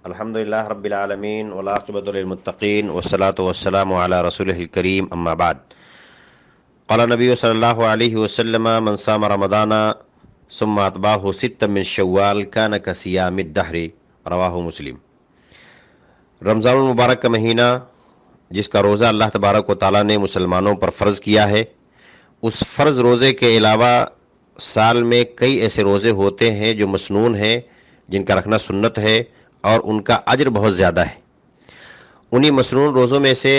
الحمدللہ رب العالمین والعاقبۃ للمتقین والصلاة والسلام علی رسولہ الکریم اما بعد قال نبی صلی اللہ علیہ وسلم من صام رمضان ثم اتبعه ستا من شوال کان کصیام الدہر، رواہ مسلم۔ رمضان المبارک کا مہینہ جس کا روزہ اللہ تبارک و تعالیٰ نے مسلمانوں پر فرض کیا ہے، اس فرض روزے کے علاوہ سال میں کئی ایسے روزے ہوتے ہیں جو مسنون ہیں، جن کا رکھنا سنت ہے اور ان کا اجر بہت زیادہ ہے۔ انہی مسنون روزوں میں سے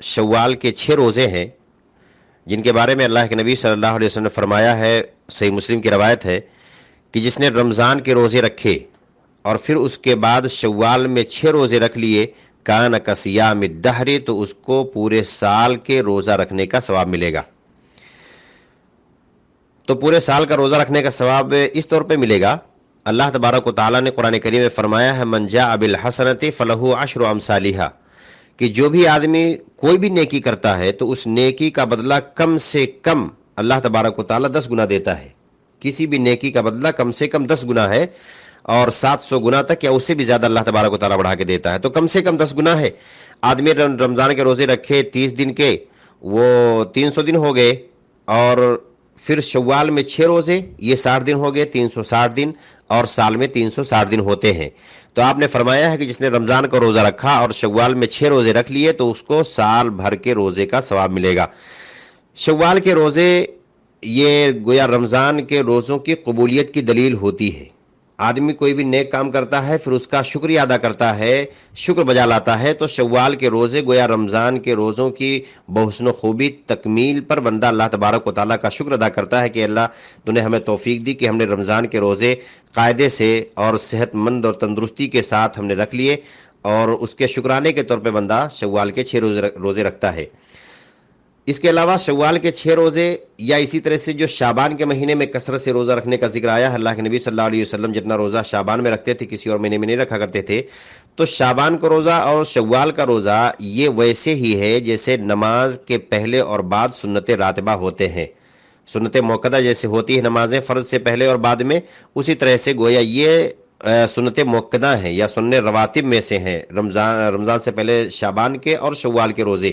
شوال کے 6 روزے ہیں جن کے بارے میں اللہ کے نبی صلی اللہ علیہ وسلم نے فرمایا ہے، صحیح مسلم کی روایت ہے کہ جس نے رمضان کے روزے رکھے اور پھر اس کے بعد شوال میں 6 روزے رکھ لیے، کان کصیام الدہر، تو اس کو پورے سال کے روزہ رکھنے کا ثواب ملے گا۔ تو پورے سال کا روزہ رکھنے کا ثواب اس طور پہ ملے گا، اللہ تبارک و تعالیٰ نے قرآن کریم میں فرمایا ہے من جاء بالحسنۃ فلہ عشر امثالھا، کہ جو بھی آدمی کوئی بھی نیکی کرتا ہے تو اس نیکی کا بدلہ کم سے کم اللہ تبارک و تعالیٰ 10 گنا دیتا ہے۔ کسی بھی نیکی کا بدلہ کم سے کم 10 گنا ہے، اور 700 گنا تک یا اس سے بھی زیادہ اللہ تبارک و تعالیٰ بڑھا کے دیتا ہے، تو کم سے کم 10 گنا ہے۔ آدمی رمضان کے روزے رکھے 30 دن کے، وہ 300 دن ہو گئے، اور پھر شوال میں 6 روزے، یہ 60 دن ہو گئے، 360 دن، اور سال میں 360 دن ہوتے ہیں۔ تو آپ نے فرمایا ہے کہ جس نے رمضان کا روزہ رکھا اور شوال میں 6 روزے رکھ لیے تو اس کو سال بھر کے روزے کا ثواب ملے گا۔ شوال کے روزے یہ گویا رمضان کے روزوں کی قبولیت کی دلیل ہوتی ہے۔ آدمی کوئی بھی نیک کام کرتا ہے، پھر اس کا شکریہ ادا کرتا ہے، شکر بجا لاتا ہے، تو شوال کے روزے گویا رمضان کے روزوں کی بحسن و خوبی تکمیل پر بندہ اللہ تبارک و تعالیٰ کا شکر ادا کرتا ہے کہ اللہ تو نے ہمیں توفیق دی کہ ہم نے رمضان کے روزے قاعدے سے اور صحت مند اور تندرستی کے ساتھ ہم نے رکھ لیے، اور اس کے شکرانے کے طور پہ بندہ شوال کے 6 روزے رکھتا ہے۔ اس کے علاوہ شوال کے 6 روزے یا اسی طرح سے جو شعبان کے مہینے میں کثرت سے روزہ رکھنے کا ذکر آیا ہے، اللہ کے نبی صلی اللہ علیہ وسلم جتنا روزہ شعبان میں رکھتے تھے کسی اور مہینے میں نہیں رکھا کرتے تھے، تو شعبان کا روزہ اور شوال کا روزہ یہ ویسے ہی ہے جیسے نماز کے پہلے اور بعد سنت راتبہ ہوتے ہیں۔ سنت موقدہ جیسے ہوتی ہے نمازیں فرض سے پہلے اور بعد میں، اسی طرح سے گویا یہ سنت موقدہ ہیں یا سنت رواتب میں سے ہیں، رمضان سے پہلے شعبان کے اور شوال کے روزے۔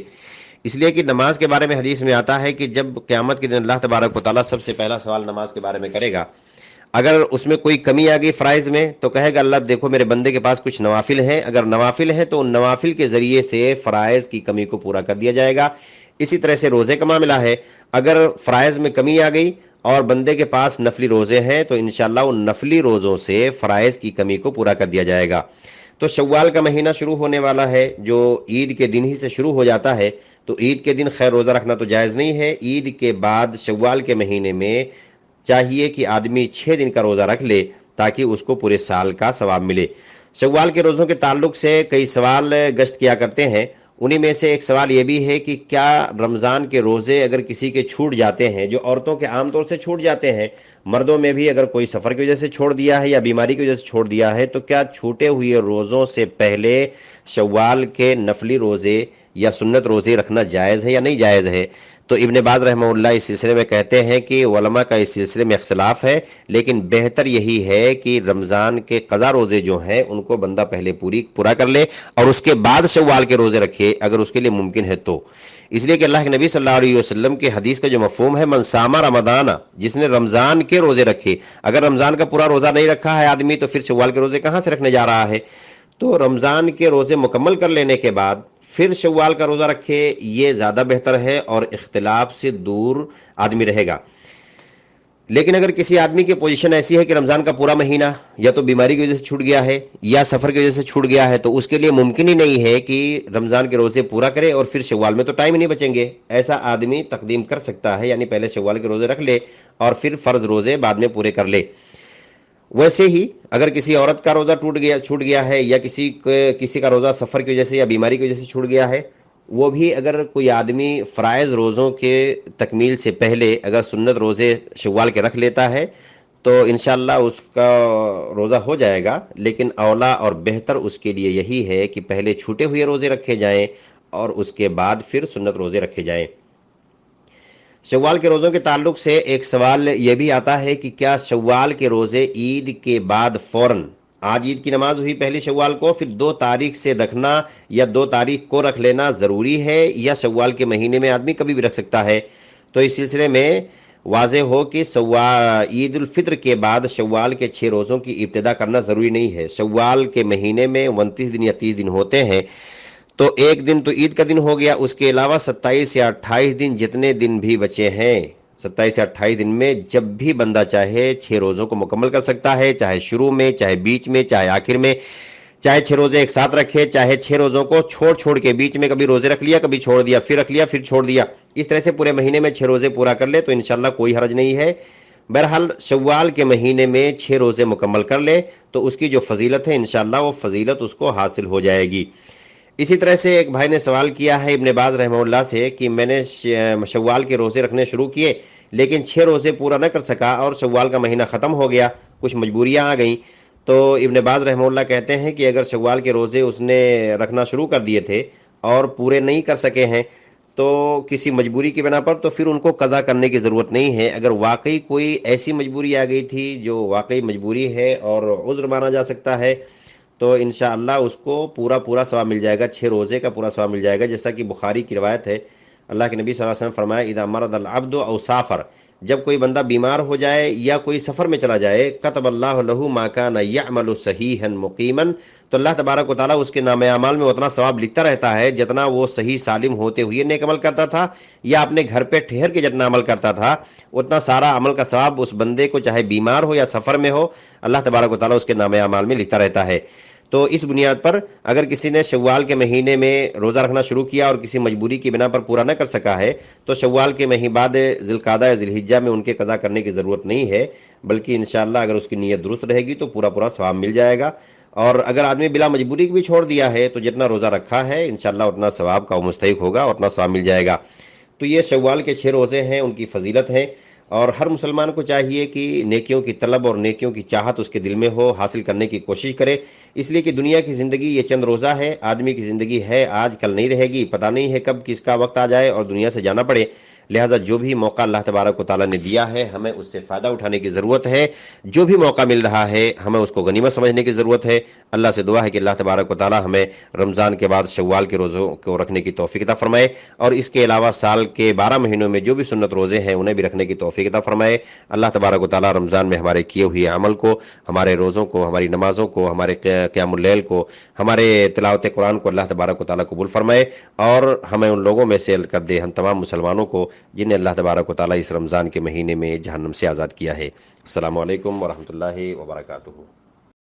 اس لیے کہ نماز کے بارے میں حدیث میں آتا ہے کہ جب قیامت کے دن اللہ تبارک و تعالیٰ سب سے پہلا سوال نماز کے بارے میں کرے گا، اگر اس میں کوئی کمی آ گئی فرائض میں تو کہے گا اللہ دیکھو میرے بندے کے پاس کچھ نوافل ہیں، اگر نوافل ہیں تو ان نوافل کے ذریعے سے فرائض کی کمی کو پورا کر دیا جائے گا۔ اسی طرح سے روزے کا معاملہ ہے، اگر فرائض میں کمی آ گئی اور بندے کے پاس نفلی روزے ہیں تو انشاءاللہ ان نفلی روزوں سے فرائض کی کمی کو پورا کر دیا جائے گا۔ تو شوال کا مہینہ شروع ہونے والا ہے جو عید کے دن ہی سے شروع ہو جاتا ہے، تو عید کے دن خیر روزہ رکھنا تو جائز نہیں ہے۔ عید کے بعد شوال کے مہینے میں چاہیے کہ آدمی 6 دن کا روزہ رکھ لے تاکہ اس کو پورے سال کا ثواب ملے۔ شوال کے روزوں کے تعلق سے کئی سوال گشت کیا کرتے ہیں، انہی میں سے ایک سوال یہ بھی ہے کہ کیا رمضان کے روزے اگر کسی کے چھوٹ جاتے ہیں، جو عورتوں کے عام طور سے چھوٹ جاتے ہیں، مردوں میں بھی اگر کوئی سفر کی وجہ سے چھوڑ دیا ہے یا بیماری کی وجہ سے چھوڑ دیا ہے، تو کیا چھوٹے ہوئے روزوں سے پہلے شوال کے نفلی روزے یا سنت روزے رکھنا جائز ہے یا نہیں جائز ہے؟ تو ابن باز رحمہ اللہ اس سلسلے میں کہتے ہیں کہ علماء کا اس سلسلے میں اختلاف ہے، لیکن بہتر یہی ہے کہ رمضان کے قضا روزے جو ہیں ان کو بندہ پہلے پورا کر لے اور اس کے بعد شوال کے روزے رکھے اگر اس کے لیے ممکن ہے تو۔ اس لیے کہ اللہ کے نبی صلی اللہ علیہ وسلم کے حدیث کا جو مفہوم ہے من صام رمضان، جس نے رمضان کے روزے رکھے، اگر رمضان کا پورا روزہ نہیں رکھا ہے آدمی تو پھر شوال کے روزے کہاں سے رکھنے جا رہا ہے؟ تو رمضان کے روزے مکمل کر لینے کے بعد پھر شوال کا روزہ رکھے، یہ زیادہ بہتر ہے اور اختلاف سے دور آدمی رہے گا۔ لیکن اگر کسی آدمی کی پوزیشن ایسی ہے کہ رمضان کا پورا مہینہ یا تو بیماری کی وجہ سے چھوٹ گیا ہے یا سفر کی وجہ سے چھوٹ گیا ہے، تو اس کے لیے ممکن ہی نہیں ہے کہ رمضان کے روزے پورا کرے اور پھر شوال میں تو ٹائم ہی نہیں بچیں گے۔ ایسا آدمی تقدیم کر سکتا ہے، یعنی پہلے شوال کے روزے رکھ لے اور پھر فرض روزے بعد میں پورے کر لے۔ ویسے ہی اگر کسی عورت کا روزہ چھوٹ گیا ہے یا کسی کا روزہ سفر کی وجہ سے یا بیماری کی وجہ سے چھوٹ گیا ہے، وہ بھی اگر کوئی آدمی فرائض روزوں کے تکمیل سے پہلے اگر سنت روزے شوال کے رکھ لیتا ہے تو انشاءاللہ اس کا روزہ ہو جائے گا، لیکن اولا اور بہتر اس کے لیے یہی ہے کہ پہلے چھوٹے ہوئے روزے رکھے جائیں اور اس کے بعد پھر سنت روزے رکھے جائیں۔ شوال کے روزوں کے تعلق سے ایک سوال یہ بھی آتا ہے کہ کیا شوال کے روزے عید کے بعد فوراً آج عید کی نماز ہوئی پہلی شوال کو، پھر 2 تاریخ سے رکھنا یا 2 تاریخ کو رکھ لینا ضروری ہے، یا شوال کے مہینے میں آدمی کبھی بھی رکھ سکتا ہے؟ تو اس سلسلے میں واضح ہو کہ عید الفطر کے بعد شوال کے 6 روزوں کی ابتدا کرنا ضروری نہیں ہے۔ شوال کے مہینے میں 29 دن یا 30 دن ہوتے ہیں، تو ایک دن تو عید کا دن ہو گیا، اس کے علاوہ 27 یا 28 دن جتنے دن بھی بچے ہیں، 27 یا 28 دن میں جب بھی بندہ چاہے 6 روزوں کو مکمل کر سکتا ہے، چاہے شروع میں، چاہے بیچ میں، چاہے آخر میں، چاہے 6 روزے ایک ساتھ رکھے، چاہے 6 روزوں کو چھوڑ کے بیچ میں کبھی روزے رکھ لیا، کبھی چھوڑ دیا، پھر چھوڑ دیا، اس طرح سے پورے مہینے میں 6 روزے پورا کر لے تو انشاءاللہ کوئی حرج نہیں ہے۔ بہرحال شوال کے مہینے میں 6 روزے مکمل کر لے تو اس کی جو فضیلت ہے انشاءاللہ وہ فضیلت اس کو حاصل ہو جائے گی۔ اسی طرح سے ایک بھائی نے سوال کیا ہے ابن باز رحمہ اللہ سے کہ میں نے شوال کے روزے رکھنے شروع کیے لیکن 6 روزے پورا نہ کر سکا اور شوال کا مہینہ ختم ہو گیا، کچھ مجبوریاں آ گئیں۔ تو ابن باز رحمہ اللہ کہتے ہیں کہ اگر شوال کے روزے اس نے رکھنا شروع کر دیے تھے اور پورے نہیں کر سکے ہیں تو کسی مجبوری کی بنا پر، تو پھر ان کو قضا کرنے کی ضرورت نہیں ہے۔ اگر واقعی کوئی ایسی مجبوری آ گئی تھی جو واقعی مجبوری ہے اور عذر مانا جا سکتا ہے تو انشاءاللہ اس کو پورا ثواب مل جائے گا، 6 روزے کا پورا ثواب مل جائے گا، جیسا کہ بخاری کی روایت ہے۔ اللہ کے نبی صلی اللہ علیہ وسلم فرمایا اذا مرض العبد او سافر، جب کوئی بندہ بیمار ہو جائے یا کوئی سفر میں چلا جائے، کتب اللہ له ما كان يعمل صحیحا مقیما، تو اللہ تبارک و تعالیٰ اس کے نام اعمال میں اتنا ثواب لکھتا رہتا ہے جتنا وہ صحیح سالم ہوتے ہوئے نیک عمل کرتا تھا یا اپنے گھر پہ ٹھہر کے جتنا عمل کرتا تھا، اتنا سارا عمل کا ثواب اس بندے کو چاہے بیمار ہو یا سفر میں ہو اللہ تبارک و تعالیٰ اس کے نام اعمال میں لکھتا رہتا ہے۔ تو اس بنیاد پر اگر کسی نے شوال کے مہینے میں روزہ رکھنا شروع کیا اور کسی مجبوری کی بنا پر پورا نہ کر سکا ہے تو شوال کے مہینے بعد ذوالقعدہ یا ذوالحجہ میں ان کے قضا کرنے کی ضرورت نہیں ہے، بلکہ انشاءاللہ اگر اس کی نیت درست رہے گی تو پورا ثواب مل جائے گا۔ اور اگر آدمی بلا مجبوری بھی چھوڑ دیا ہے تو جتنا روزہ رکھا ہے انشاءاللہ اتنا ثواب کا وہ مستحق ہوگا، اتنا ثواب مل جائے گا۔ تو یہ شوال کے 6 روزے ہیں، ان کی فضیلت ہے، اور ہر مسلمان کو چاہیے کہ نیکیوں کی طلب اور نیکیوں کی چاہت اس کے دل میں ہو، حاصل کرنے کی کوشش کرے، اس لیے کہ دنیا کی زندگی یہ چند روزہ ہے، آدمی کی زندگی ہے آج کل نہیں رہے گی، پتہ نہیں ہے کب کس کا وقت آ جائے اور دنیا سے جانا پڑے، لہٰذا جو بھی موقع اللہ تبارک و تعالیٰ نے دیا ہے ہمیں اس سے فائدہ اٹھانے کی ضرورت ہے، جو بھی موقع مل رہا ہے ہمیں اس کو غنیمت سمجھنے کی ضرورت ہے۔ اللہ سے دعا ہے کہ اللہ تبارک و تعالیٰ ہمیں رمضان کے بعد شوال کے روزوں کو رکھنے کی توفیق عطا فرمائے، اور اس کے علاوہ سال کے 12 مہینوں میں جو بھی سنت روزے ہیں انہیں بھی رکھنے کی توفیق عطا فرمائے۔ اللہ تبارک و تعالیٰ رمضان میں ہمارے کیے ہوئے عمل کو، ہمارے روزوں کو، ہماری نمازوں کو، ہمارے قیام اللیل کو، ہمارے تلاوت قرآن کو اللہ تبارک و تعالیٰ قبول فرمائے، اور ہمیں ان لوگوں میں سے کر دے ہم تمام مسلمانوں کو جنہیں اللہ تبارک و تعالیٰ اس رمضان کے مہینے میں جہنم سے آزاد کیا ہے۔ السلام علیکم ورحمۃ اللہ وبرکاتہ۔